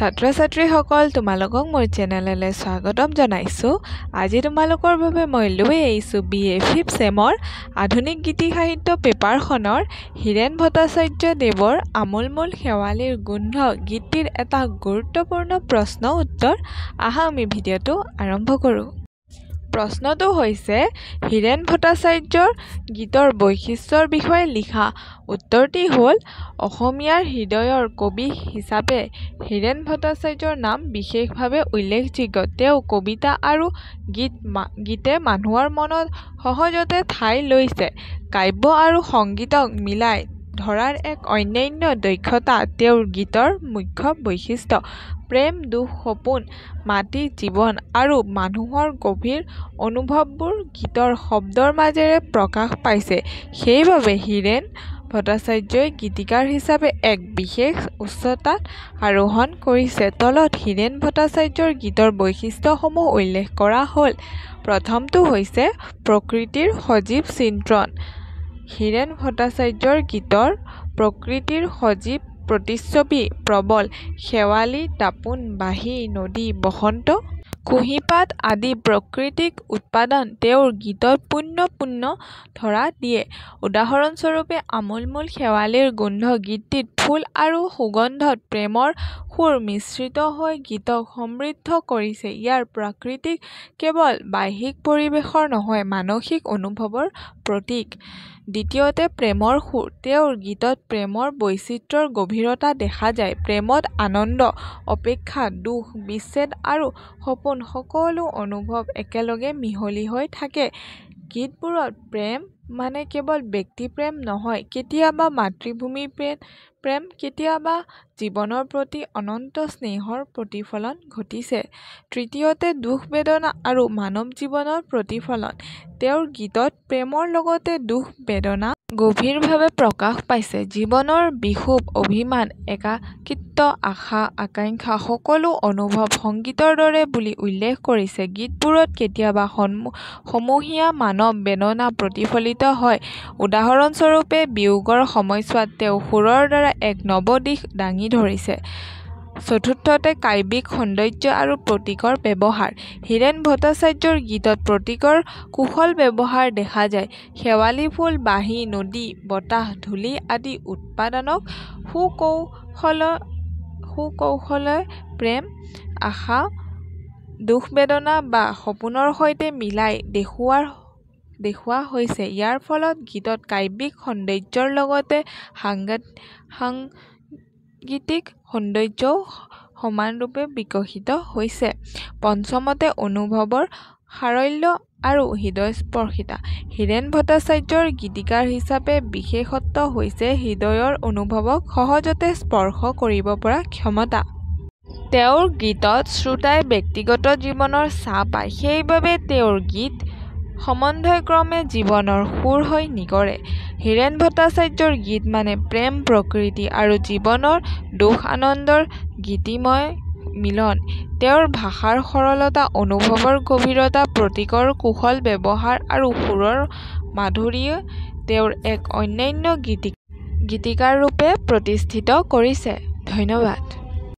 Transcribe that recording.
ছাত্ৰ-ছাত্ৰীসকল তোমালোকক মোৰ চেনেললৈ স্বাগতম জনাইছোঁ। আজি তোমালোকৰ বাবে মই লৈ আহিছোঁ BA 5th চেমৰ আধুনিক গীতি সাহিত্য পেপাৰখনৰ হীৰেন ভট্টাচাৰ্য দেৱৰ আমোলমোল শেৱালিৰ গোন্ধ গীতটিৰ এটা গুৰুত্বপূৰ্ণ প্ৰশ্ন উত্তৰ। আহা আমি ভিডিঅ'টো আৰম্ভ কৰোঁ। প্ৰশ্নটো হৈছে হীৰেন ভট্টাচাৰ্যৰ গীতৰ বৈশিষ্ট্যৰ বিষয়ে লিখা। উত্তৰটি হ'ল অসমীয়াৰ হৃদয়ৰ কবি হিচাপে হীৰেন ভট্টাচাৰ্যৰ নাম বিশেষভাৱে উল্লেখযোগ্য। তেওঁ কবিতা আৰু গীতে মানুহৰ মনত সহজতে ঠাই লৈছে। কাব্য আৰু সংগীতক মিলাই ধৰাৰ এক অনন্য দক্ষতা তেওঁৰ গীতৰ মুখ্য বৈশিষ্ট্য। প্ৰেম, দুখ, সপোন, মাটি, জীৱন আৰু মানুহৰ গভীৰ অনুভৱবোৰ গীতৰ শব্দৰ মাজেৰে প্ৰকাশ পাইছে। সেইবাবে হীৰেন ভট্টাচাৰ্যই গীতিকাৰ হিচাপে এক বিশেষ উচ্চতাত আৰোহণ কৰিছে। তলত হীৰেন ভট্টাচাৰ্যৰ গীতৰ বৈশিষ্ট্যসমূহ উল্লেখ কৰা হ'ল। প্ৰথমটো হৈছে প্ৰকৃতিৰ সজীৱ চিত্ৰণ। হীৰেন ভট্টাচাৰ্যৰ গীতৰ প্ৰকৃতিৰ সজীৱ প্ৰতিচ্ছবি প্ৰবল। শেৱালি, দাপোন, বাঁহী, নদী, বসন্ত, কুঁহিপাত আদি প্ৰাকৃতিক উপাদান তেওঁৰ গীতত পুনঃপুন ধৰা দিয়ে। উদাহৰণস্বৰূপে আমোলমোল শেৱালিৰ গোন্ধ গীতটিত ফুল আৰু সুগন্ধত প্ৰেমৰ সুৰ মিশ্ৰিত হৈ গীতক সমৃদ্ধ কৰিছে। ইয়াৰ প্ৰকৃতি কেৱল বাহ্যিক পৰিৱেশৰ নহয়, মানসিক অনুভৱৰ প্ৰতীক। দ্বিতীয়তে প্ৰেমৰ সুৰ। তেওঁৰ গীতত প্ৰেমৰ বৈচিত্ৰ্যৰ গভীৰতা দেখা যায়। প্ৰেমত আনন্দ, অপেক্ষা, দুখ, বিচ্ছেদ আৰু সপোন সকলো অনুভৱ একেলগে মিহলি হৈ থাকে। গীতবোৰত প্ৰেম মানে কেৱল ব্যক্তিপ্ৰেম নহয়, কেতিয়াবা মাতৃভূমিৰ প্ৰেম, কেতিয়াবা জীৱনৰ প্ৰতি অনন্ত স্নেহৰ প্ৰতিফলন ঘটিছে। তৃতীয়তে দুখ, বেদনা আৰু মানৱ জীৱনৰ প্ৰতিফলন। তেওঁৰ গীতত প্ৰেমৰ লগতে দুখ, বেদনা গভীৰভাৱে প্ৰকাশ পাইছে। জীৱনৰ বিষুৱ, অভিমান, একাকিত্ব, আশা, আকাংক্ষা সকলো অনুভৱ সংগীতৰ দৰে বুলি উল্লেখ কৰিছে। গীতবোৰত কেতিয়াবা সমূহীয়া মানৱ বেদনা প্ৰতিফলিত হয়। উদাহৰণস্বৰূপে বিয়োগৰ সময়ছোৱাত তেওঁ সুৰৰ দ্বাৰা এক নৱ দিশ দাঙি ধৰিছে। চতুৰ্থতে কাব্যিক সৌন্দৰ্য আৰু প্ৰতীকৰ ব্যৱহাৰ। হীৰেন ভট্টাচাৰ্যৰ গীতত প্ৰতীকৰ কুশল ব্যৱহাৰ দেখা যায়। শেৱালি ফুল, বাঁহী, নদী, বতাহ, ধূলি আদি উপাদানক সুকৌশলে প্ৰেম, আশা, দুখ, বেদনা বা সপোনৰ সৈতে মিলাই দেখুওৱা হৈছে। ইয়াৰ ফলত গীতত কাব্যিক সৌন্দৰ্যৰ লগতে সাংগীতিক সৌন্দৰ্যও সমানৰূপে বিকশিত হৈছে। পঞ্চমতে অনুভৱৰ সাৰল্য আৰু হৃদয়স্পৰ্শিতা। হীৰেন ভট্টাচাৰ্যৰ গীতিকাৰ হিচাপে বিশেষত্ব হৈছে হৃদয়ৰ অনুভৱক সহজতে স্পৰ্শ কৰিব পৰা ক্ষমতা। তেওঁৰ গীতত শ্ৰোতাই ব্যক্তিগত জীৱনৰ ছাঁ পায়। সেইবাবে তেওঁৰ গীত সমন্বয়ক্ৰমে জীৱনৰ সুৰ হৈ নিগৰে। হীৰেন ভট্টাচাৰ্যৰ গীত মানে প্ৰেম, প্ৰকৃতি আৰু জীৱনৰ দুখ-আনন্দৰ গীতিময় মিলন। তেওঁৰ ভাষাৰ সৰলতা, অনুভৱৰ গভীৰতা, প্ৰতীকৰ কুশল ব্যৱহাৰ আৰু সুৰৰ মাধুৰ্যই তেওঁক এক অনন্য গীতিকাৰৰূপে প্ৰতিষ্ঠিত কৰিছে। ধন্যবাদ।